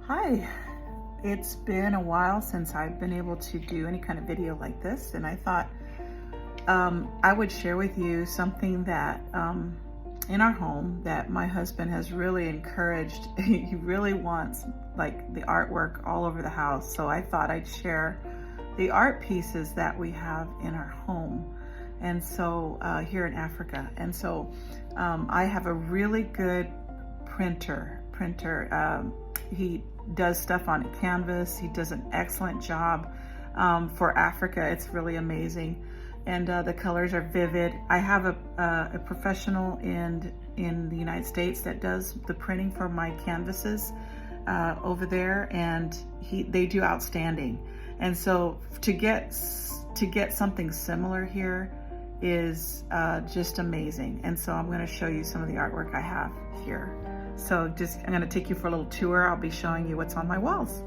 Hi, it's been a while since I've been able to do any kind of video like this, and I thought I would share with you something that in our home that my husband has really encouraged. He really wants like the artwork all over the house, so I thought I'd share the art pieces that we have in our home, and so here in Africa. And so I have a really good printer. He does stuff on canvas. He does an excellent job for Africa. It's really amazing, and the colors are vivid. I have a professional in the United States that does the printing for my canvases over there, and they do outstanding. And so to get something similar here is just amazing. And so I'm going to show you some of the artwork I have here. So I'm going to take you for a little tour. I'll be showing you what's on my walls.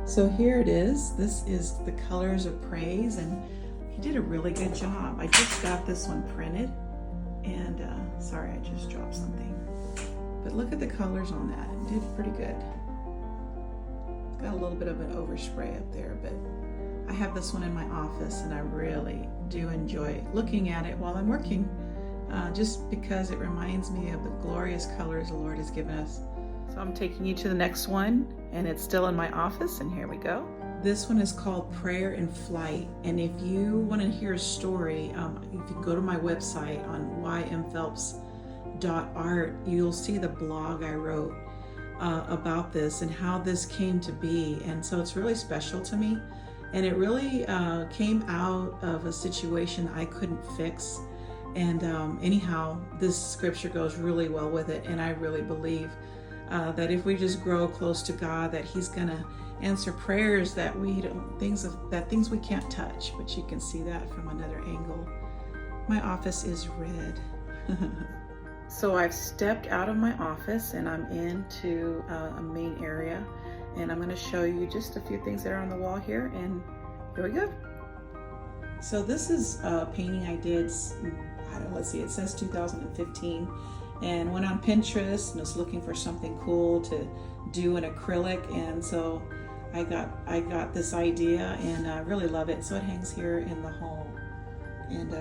So here it is. This is the Colors of Praise, and he did a really good job. I just got this one printed, and sorry, I just dropped something. But look at the colors on that. It did pretty good. It's got a little bit of an overspray up there, but I have this one in my office, and I really do enjoy looking at it while I'm working. Just because it reminds me of the glorious colors the Lord has given us. So I'm taking you to the next one, and it's still in my office, and here we go. This one is called Prayer in Flight, and if you want to hear a story, if you go to my website on ymphelps.art, you'll see the blog I wrote about this and how this came to be. And so it's really special to me, and it really came out of a situation I couldn't fix. And anyhow, this scripture goes really well with it, and I really believe that if we just grow close to God, that He's gonna answer prayers that we don't, things we can't touch. But you can see that from another angle. My office is red. So I've stepped out of my office and I'm into a main area, and I'm going to show you just a few things that are on the wall here, and here we go. So this is a painting I did, let's see, it says 2015, and went on Pinterest and was looking for something cool to do in acrylic, and so I got this idea, and I really love it. So it hangs here in the home, and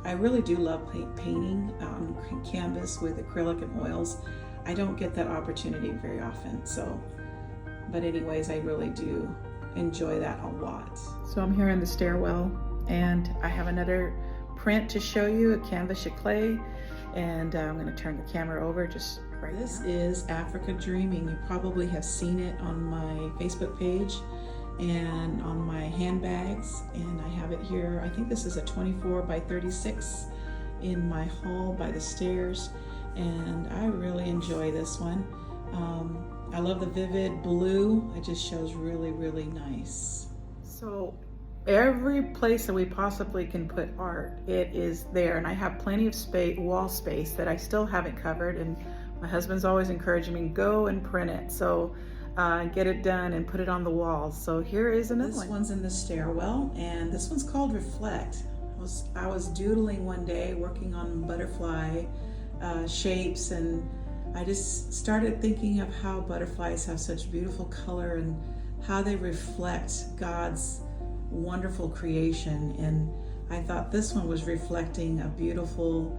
I really do love painting on canvas with acrylic and oils. I don't get that opportunity very often, so, but anyways, I really do enjoy that a lot. So I'm here in the stairwell, and I have another print to show you, a canvas clay, and I'm going to turn the camera over just right now. This is Africa Dreaming. You probably have seen it on my Facebook page and on my handbags, and I have it here. I think this is a 24 by 36 in my hall by the stairs, and I really enjoy this one. I love the vivid blue. It just shows really, really nice. So every place that we possibly can put art, it is there, and I have plenty of wall space that I still haven't covered, and my husband's always encouraging me, go and print it. So get it done and put it on the walls. So here is another one. This one's in the stairwell, and this one's called Reflect. I was doodling one day, working on butterfly shapes, and I just started thinking of how butterflies have such beautiful color and how they reflect God's wonderful creation. And I thought this one was reflecting a beautiful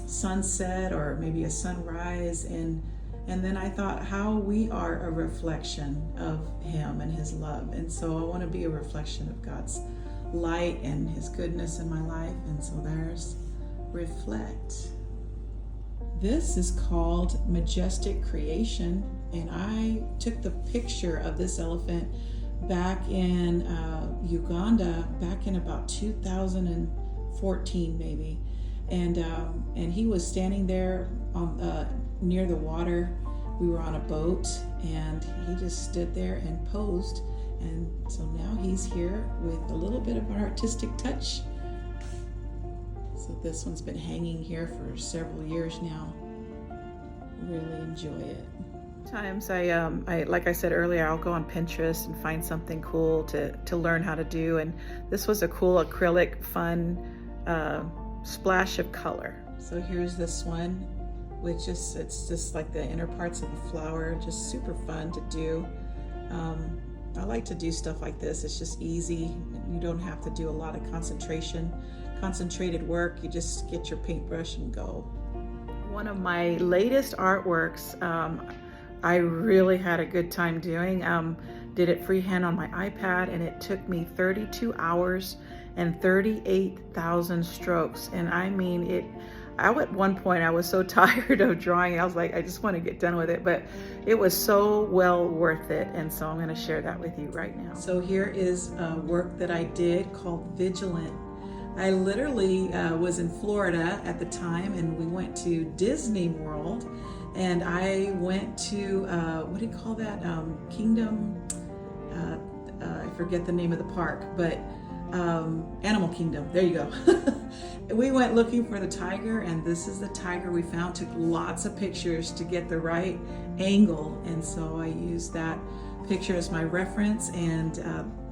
sunset or maybe a sunrise, and then I thought how we are a reflection of Him and His love, and so I want to be a reflection of God's light and His goodness in my life, and so there's Reflect. This is called Majestic Creation, and I took the picture of this elephant back in Uganda back in about 2014 maybe, and he was standing there on near the water. We were on a boat, and he just stood there and posed, and so now he's here with a little bit of an artistic touch. So this one's been hanging here for several years now. Really enjoy it. Times I like I said earlier, I'll go on Pinterest and find something cool to learn how to do, and this was a cool acrylic fun splash of color. So here's this one. it's just like the inner parts of the flower, just super fun to do. I like to do stuff like this. It's just easy. You don't have to do a lot of concentrated work. You just get your paintbrush and go. One of my latest artworks, I really had a good time doing. Did it freehand on my iPad, and it took me 32 hours and 38,000 strokes. And I mean, at one point I was so tired of drawing, I was like, I just want to get done with it, but it was so well worth it. And so I'm going to share that with you right now. So here is work that I did called Vigilant. I literally was in Florida at the time, and we went to Disney World, and I went to, what do you call that? Kingdom, I forget the name of the park, but Animal Kingdom, there you go. We went looking for the tiger, and this is the tiger we found. Took lots of pictures to get the right angle, and so I used that picture as my reference, and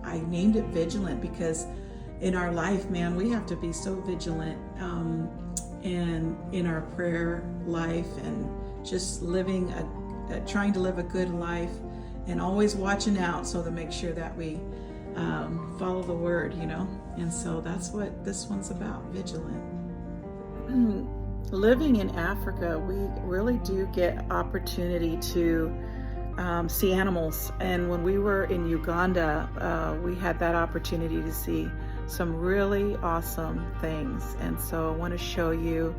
I named it Vigilant because in our life, man, we have to be so vigilant, and in our prayer life, and just living trying to live a good life, and always watching out so to make sure that we follow the word, you know. And so that's what this one's about, vigilant. Living in Africa, we really do get opportunity to see animals. And when we were in Uganda, we had that opportunity to see some really awesome things. And so I want to show you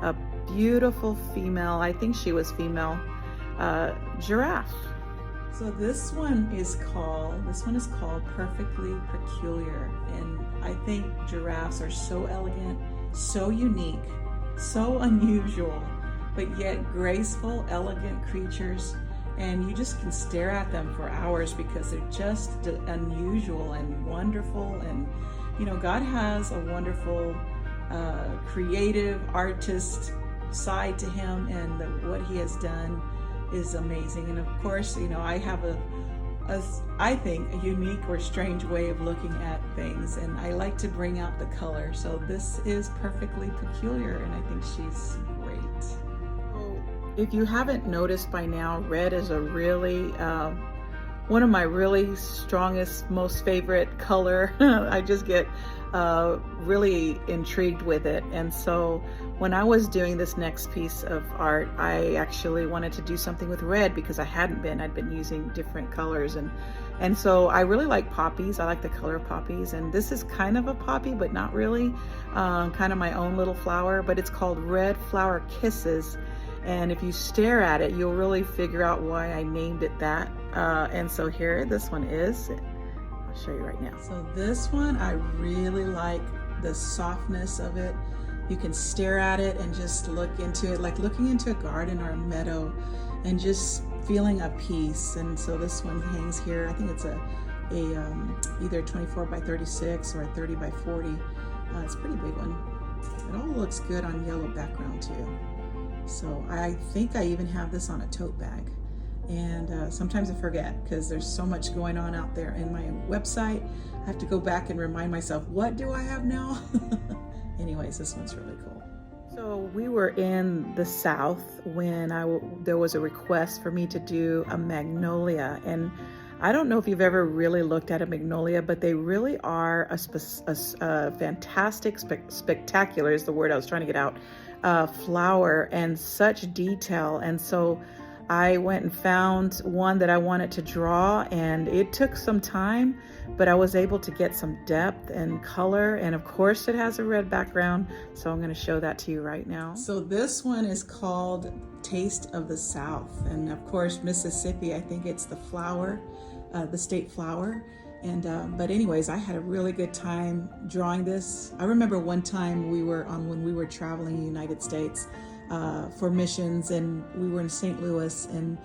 a beautiful female, I think she was female, giraffe. So this one is called Perfectly Peculiar, and I think giraffes are so elegant, so unique, so unusual, but yet graceful, elegant creatures, and you just can stare at them for hours because they're just unusual and wonderful. And you know, God has a wonderful creative artist side to him, and what he has done is amazing. And of course, you know, I have I think a unique or strange way of looking at things, and I like to bring out the color. So this is Perfectly Peculiar, and I think she's great. Oh, if you haven't noticed by now, red is a really one of my really strongest, most favorite color. I just get really intrigued with it. And so when I was doing this next piece of art, I actually wanted to do something with red because I'd been using different colors. And so I really like poppies. I like the color poppies. And this is kind of a poppy, but not really, kind of my own little flower, but it's called Red Flower Kisses. And if you stare at it, you'll really figure out why I named it that. And so here, this one is. I'll show you right now. So this one, I really like the softness of it. You can stare at it and just look into it, like looking into a garden or a meadow, and just feeling a peace. And so this one hangs here. I think it's either 24 by 36 or a 30 by 40. It's a pretty big one. It all looks good on yellow background too. So I think I even have this on a tote bag. And sometimes I forget because there's so much going on out there in my website. I have to go back and remind myself, what do I have now? Anyways, this one's really cool. So we were in the South when there was a request for me to do a magnolia. And I don't know if you've ever really looked at a magnolia, but they really are a fantastic, spectacular is the word I was trying to get out, flower, and such detail. And so I went and found one that I wanted to draw, and it took some time, but I was able to get some depth and color, and of course it has a red background, so I'm going to show that to you right now. So this one is called Taste of the South, and of course Mississippi, I think it's the flower, the state flower. And but anyways, I had a really good time drawing this. I remember one time when we were traveling in the United States for missions, and we were in St. Louis, and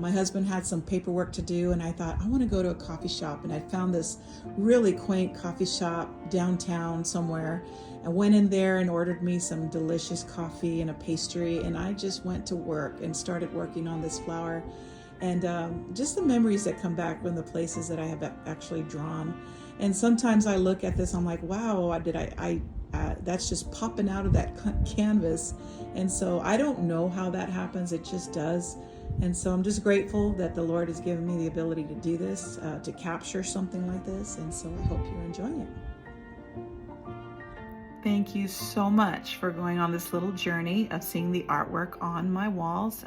my husband had some paperwork to do, and I thought, I want to go to a coffee shop. And I found this really quaint coffee shop downtown somewhere. I went in there and ordered me some delicious coffee and a pastry, and I just went to work and started working on this flower. And just the memories that come back from the places that I have actually drawn. And sometimes I look at this, I'm like, wow, that's just popping out of that canvas. And so I don't know how that happens. It just does. And so I'm just grateful that the Lord has given me the ability to do this, to capture something like this. And so I hope you're enjoying it. Thank you so much for going on this little journey of seeing the artwork on my walls.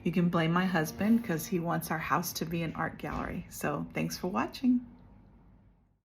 You can blame my husband because he wants our house to be an art gallery. So thanks for watching.